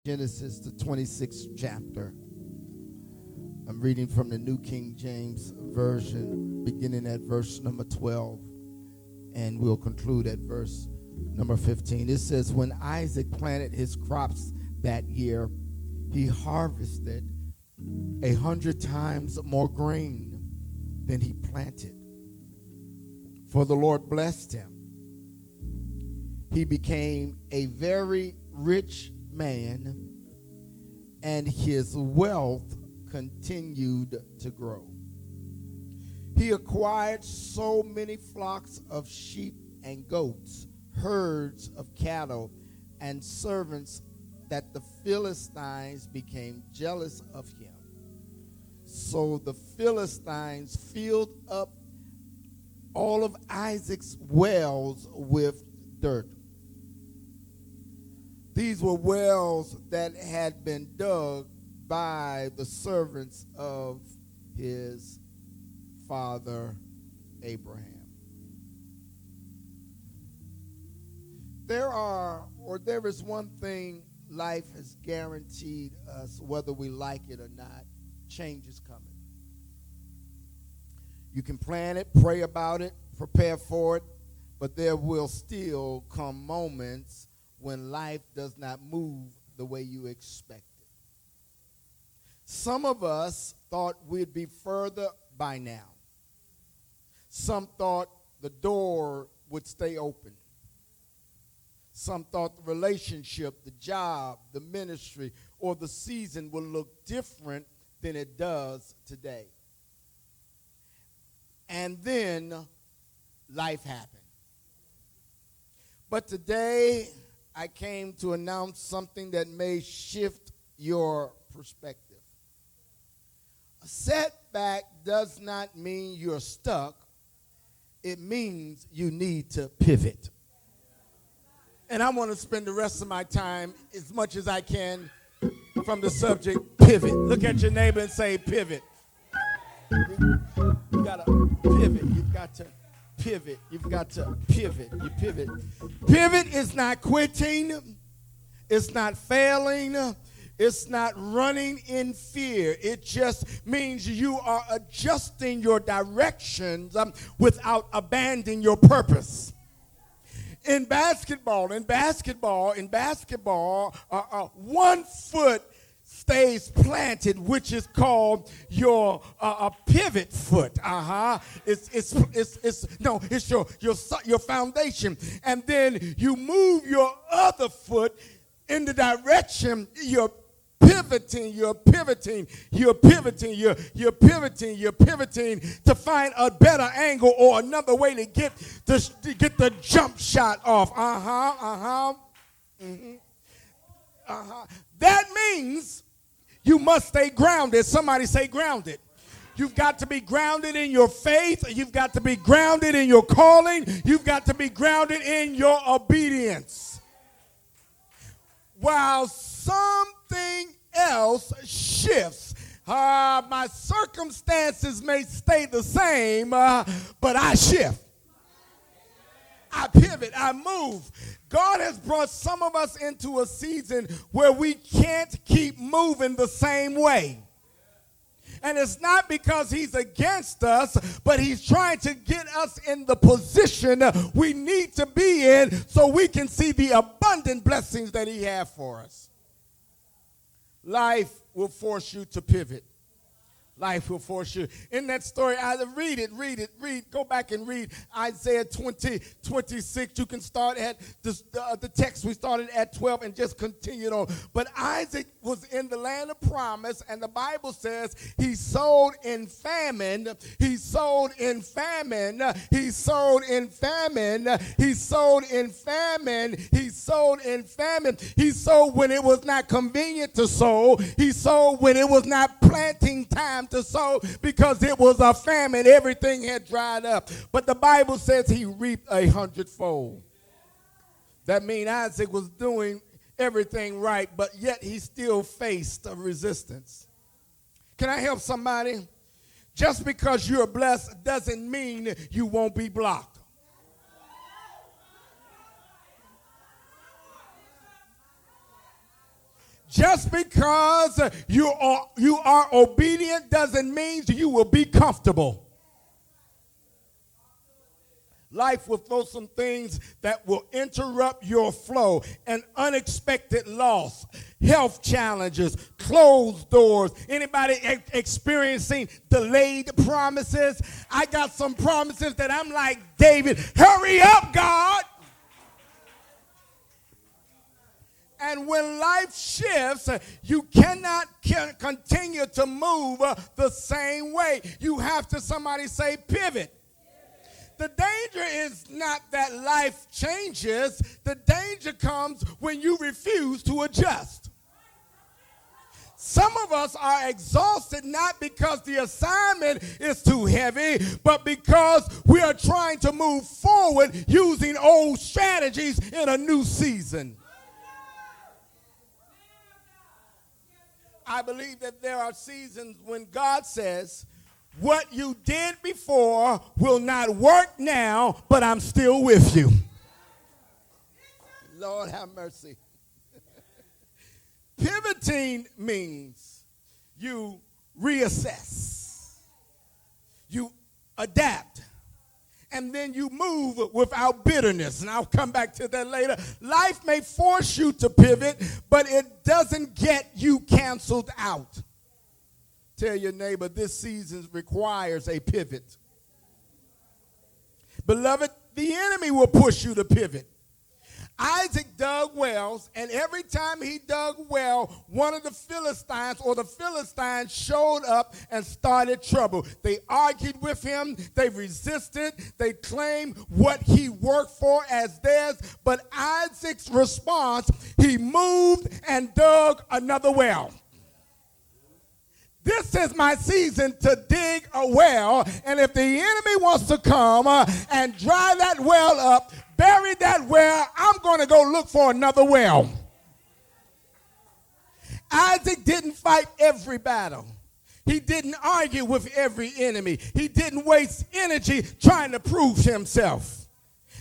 Genesis, the 26th chapter. I'm reading from the New King James Version, beginning at verse number 12, and we'll conclude at verse number 15. It says, when Isaac planted his crops that year, he harvested 100 times more grain than he planted. For the Lord blessed him. He became a very rich man, and his wealth continued to grow. He acquired so many flocks of sheep and goats, herds of cattle, and servants that the Philistines became jealous of him. So the Philistines filled up all of Isaac's wells with dirt. These were wells that had been dug by the servants of his father Abraham. There is one thing life has guaranteed us, whether we like it or not. Change is coming. You can plan it, pray about it, prepare for it, but there will still come moments when life does not move the way you expect it. Some of us thought we'd be further by now. Some thought the door would stay open. Some thought the relationship, the job, the ministry, or the season will look different than it does today. And then life happened. But today, I came to announce something that may shift your perspective. A setback does not mean you're stuck. It means you need to pivot. And I want to spend the rest of my time, as much as I can, from the subject, pivot. Look at your neighbor and say, pivot. You got to pivot. You've got to pivot. You've got to pivot. You pivot. Pivot is not quitting. It's not failing. It's not running in fear. It just means you are adjusting your directions without abandoning your purpose. In basketball, one foot stays planted, which is called your pivot foot. It's your foundation, and then you move your other foot in the direction you're pivoting to find a better angle or another way to get the jump shot off. That means you must stay grounded. Somebody say grounded. You've got to be grounded in your faith. You've got to be grounded in your calling. You've got to be grounded in your obedience. While something else shifts, my circumstances may stay the same, but I shift. I pivot, I move. God has brought some of us into a season where we can't keep moving the same way. And it's not because he's against us, but he's trying to get us in the position we need to be in so we can see the abundant blessings that he has for us. Life will force you to pivot. Life will force you. In that story, read. Go back and read Isaiah 20:26. You can start at the text. We started at 12 and just continued on. But Isaac was in the land of promise, and the Bible says he sowed in famine. He sowed in famine. He sowed in famine. He sowed in famine. He sowed in famine. He sowed when it was not convenient to sow. He sowed when it was not planting time to sow, because it was a famine. Everything had dried up. But the Bible says he reaped 100-fold. That means Isaac was doing everything right, but yet he still faced a resistance. Can I help somebody? Just because you're blessed doesn't mean you won't be blocked. Just because you are obedient doesn't mean you will be comfortable. Life will throw some things that will interrupt your flow. An unexpected loss, health challenges, closed doors. Anybody experiencing delayed promises? I got some promises that I'm like, David, hurry up, God. And when life shifts, you cannot continue to move the same way. You have to, somebody say, pivot. The danger is not that life changes. The danger comes when you refuse to adjust. Some of us are exhausted not because the assignment is too heavy, but because we are trying to move forward using old strategies in a new season. I believe that there are seasons when God says, what you did before will not work now, but I'm still with you. Lord have mercy. Pivoting means you reassess, you adapt, and then you move without bitterness. And I'll come back to that later. Life may force you to pivot, but it doesn't get you canceled out. Tell your neighbor, this season requires a pivot. Beloved, the enemy will push you to pivot. Isaac dug wells, and every time he dug well, one of the Philistines showed up and started trouble. They argued with him. They resisted. They claimed what he worked for as theirs. But Isaac's response, he moved and dug another well. This is my season to dig a well, and if the enemy wants to come and dry that well up, bury that well, I'm going to go look for another well. Isaac didn't fight every battle. He didn't argue with every enemy. He didn't waste energy trying to prove himself.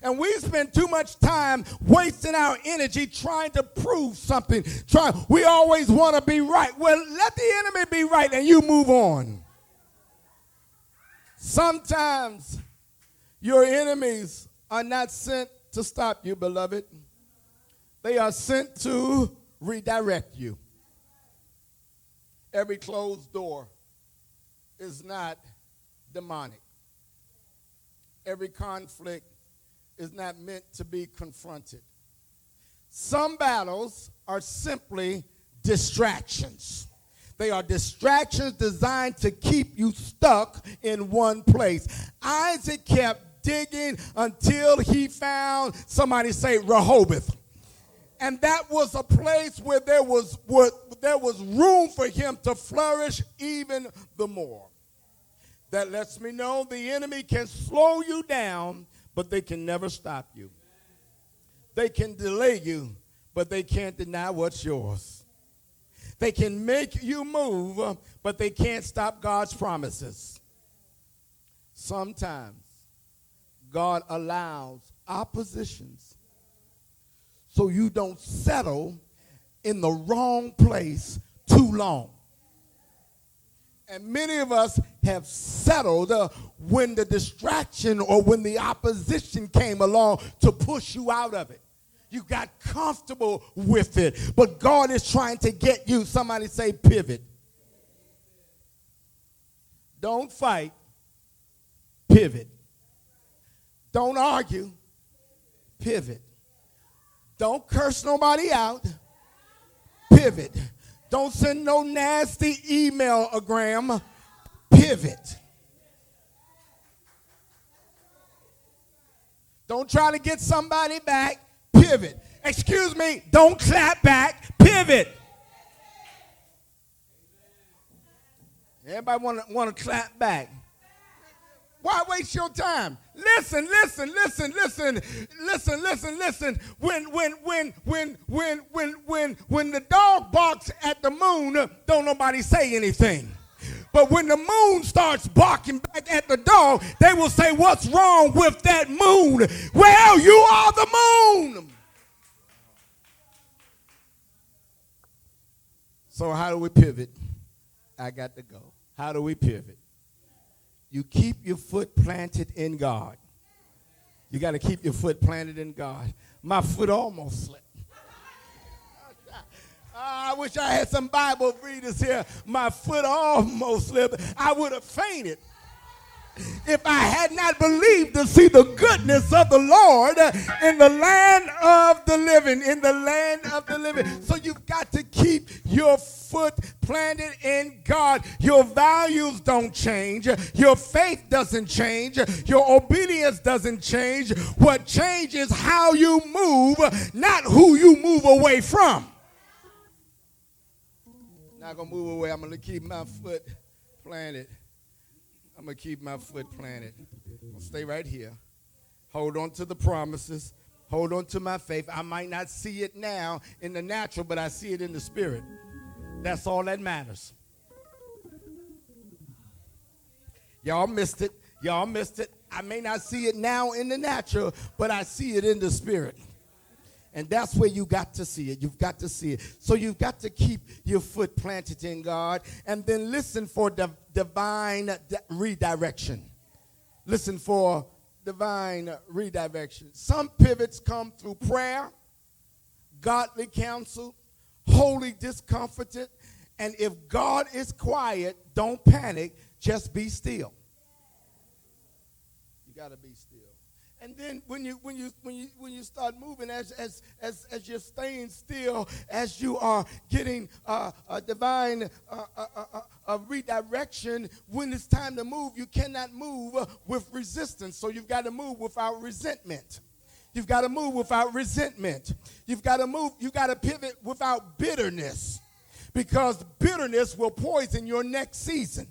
And we spend too much time wasting our energy trying to prove something. We always want to be right. Well, let the enemy be right and you move on. Sometimes your enemies are not sent to stop you, beloved. They are sent to redirect you. Every closed door is not demonic. Every conflict is not meant to be confronted. Some battles are simply distractions. They are distractions designed to keep you stuck in one place. Isaac kept digging until he found, somebody say, Rehoboth. And that was a place where there was room for him to flourish even the more. That lets me know the enemy can slow you down, but they can never stop you. They can delay you, but they can't deny what's yours. They can make you move, but they can't stop God's promises. Sometimes God allows oppositions so you don't settle in the wrong place too long. And many of us have settled when the distraction or when the opposition came along to push you out of it. You got comfortable with it. But God is trying to get you, somebody say, pivot. Don't fight, pivot. Don't argue, pivot. Don't curse nobody out, pivot. Don't send no nasty email-ogram. Pivot. Don't try to get somebody back. Pivot. Excuse me. Don't clap back. Pivot. Everybody want to clap back. Why waste your time? Listen. When the dog barks at the moon, don't nobody say anything. But when the moon starts barking back at the dog, they will say, what's wrong with that moon? Well, you are the moon. So how do we pivot? I got to go. How do we pivot? You keep your foot planted in God. You got to keep your foot planted in God. My foot almost slipped. I wish I had some Bible readers here. My foot almost slipped. I would have fainted if I had not believed to see the goodness of the Lord in the land of the living, in the land of the living. So you've got to keep your foot planted in God. Your values don't change. Your faith doesn't change. Your obedience doesn't change. What changes is how you move, not who you move away from. Not going to move away. I'm going to keep my foot planted. I'm going to keep my foot planted. I'm going to stay right here. Hold on to the promises. Hold on to my faith. I might not see it now in the natural, but I see it in the spirit. That's all that matters. Y'all missed it. Y'all missed it. I may not see it now in the natural, but I see it in the spirit. And that's where you got to see it. You've got to see it. So you've got to keep your foot planted in God and then listen for divine redirection. Listen for divine redirection. Some pivots come through prayer, godly counsel, holy discomforted. And if God is quiet, don't panic. Just be still. You got to be still. And then when you start moving, as you're staying still, as you are getting a divine redirection, when it's time to move, you cannot move with resistance. So you've got to move without resentment. You've got to move without resentment. You've got to move. You've got to pivot without bitterness, because bitterness will poison your next season.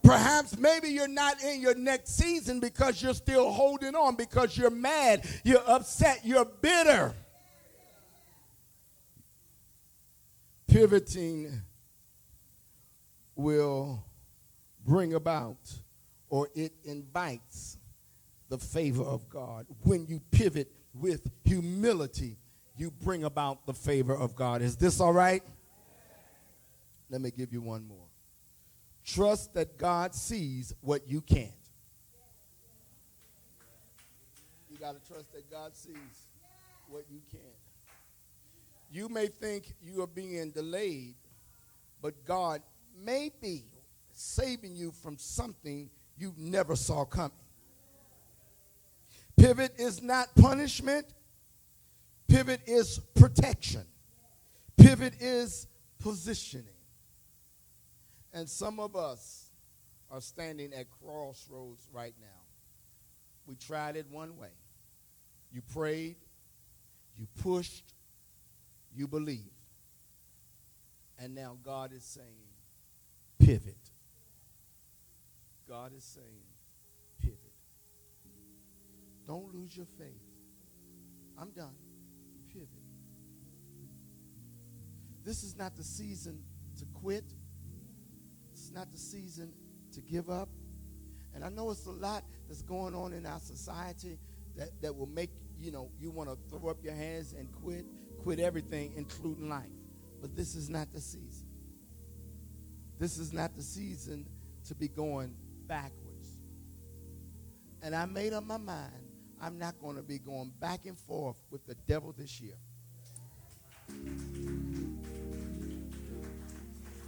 Perhaps maybe you're not in your next season because you're still holding on, because you're mad, you're upset, you're bitter. Pivoting will bring about, or it invites, the favor of God. When you pivot with humility, you bring about the favor of God. Is this all right? Let me give you one more. Trust that God sees what you can't. You got to trust that God sees what you can't. You may think you are being delayed, but God may be saving you from something you never saw coming. Pivot is not punishment. Pivot is protection. Pivot is positioning. And some of us are standing at crossroads right now. We tried it one way. You prayed, you pushed, you believed. And now God is saying, pivot. God is saying, pivot. Don't lose your faith. I'm done. Pivot. This is not the season to quit. It's not the season to give up. And I know it's a lot that's going on in our society that will make, you want to throw up your hands and quit everything, including life. But this is not the season. This is not the season to be going backwards. And I made up my mind, I'm not going to be going back and forth with the devil this year.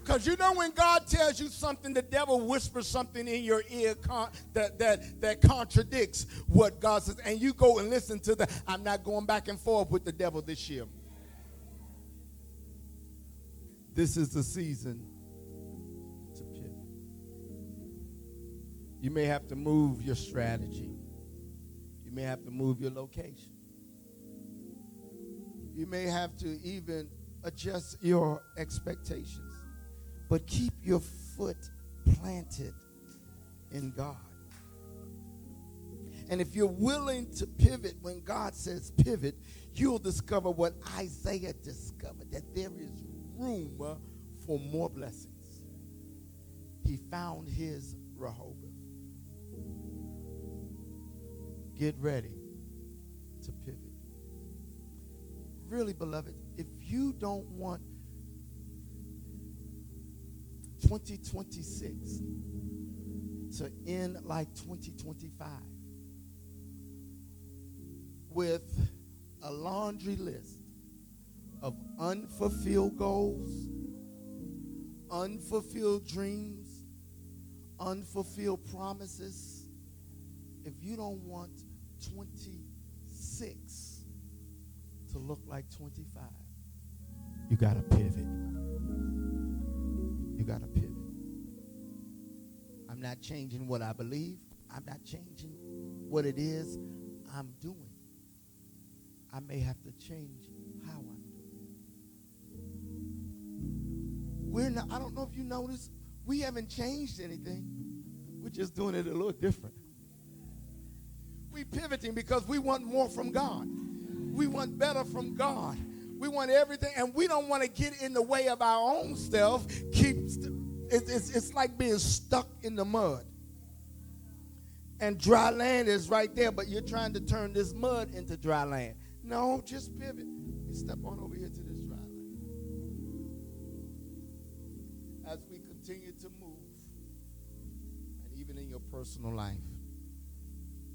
Because when God tells you something, the devil whispers something in your ear that contradicts what God says. And you go and listen to that. I'm not going back and forth with the devil this year. This is the season to pivot. You may have to move your strategy. You may have to move your location. You may have to even adjust your expectations. But keep your foot planted in God. And if you're willing to pivot when God says pivot, you'll discover what Isaiah discovered, that there is room for more blessings. He found his Rehoboth. Get ready to pivot. Really, beloved, if you don't want 2026 to end like 2025 with a laundry list of unfulfilled goals, unfulfilled dreams, unfulfilled promises. If you don't want 26 to look like 25, you got to pivot. You got to pivot. I'm not changing what I believe. I'm not changing what it is I'm doing. I may have to change how I'm doing. I don't know if you noticed, we haven't changed anything. We're just doing it a little different. We're pivoting because we want more from God. We want better from God. We want everything, and we don't want to get in the way of our own self. It's like being stuck in the mud. And dry land is right there, but you're trying to turn this mud into dry land. No, just pivot. You step on over here to this dry land. As we continue to move, and even in your personal life,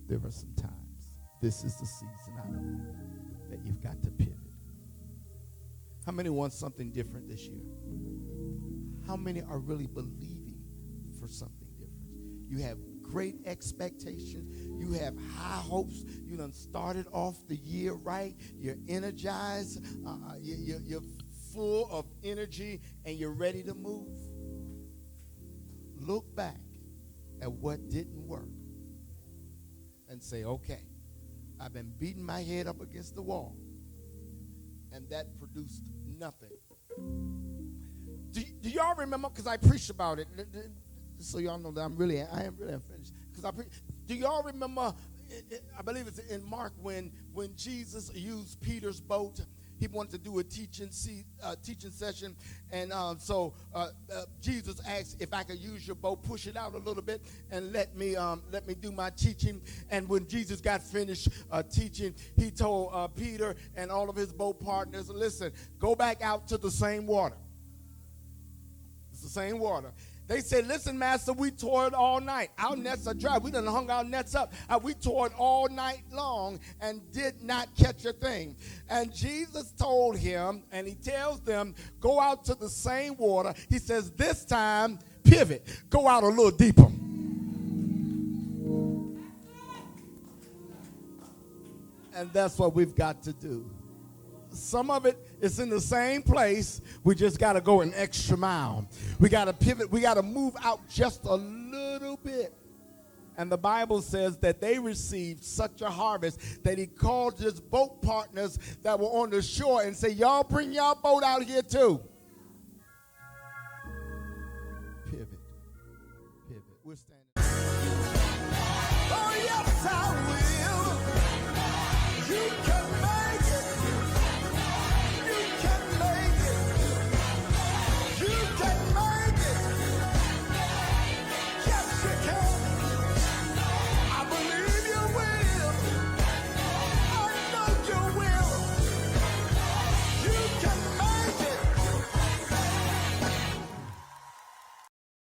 there are some times, this is the season, I know, that you've got to pivot. How many want something different this year? How many are really believing for something different? You have great expectations. You have high hopes. You done started off the year right. You're energized. You're full of energy, and you're ready to move. Look back at what didn't work and say, okay, I've been beating my head up against the wall, and that produced nothing. Do y'all remember? Because I preached about it, so y'all know that I am really unfinished. Do y'all remember? I believe it's in Mark when Jesus used Peter's boat. He wanted to do a teaching session, and so Jesus asked if I could use your boat, push it out a little bit, and let me do my teaching. And when Jesus got finished teaching, he told Peter and all of his boat partners, "Listen, go back out to the same water. It's the same water." They said, "Listen, Master, we toiled all night. Our nets are dry. We done hung our nets up. We toiled all night long and did not catch a thing." And Jesus told him, and he tells them, go out to the same water. He says, this time, pivot. Go out a little deeper. And that's what we've got to do. Some of it is in the same place. We just got to go an extra mile. We got to pivot. We got to move out just a little bit. And the Bible says that they received such a harvest that he called his boat partners that were on the shore and said, y'all bring y'all boat out here too. Pivot. Pivot. We're standing. Oh, yes,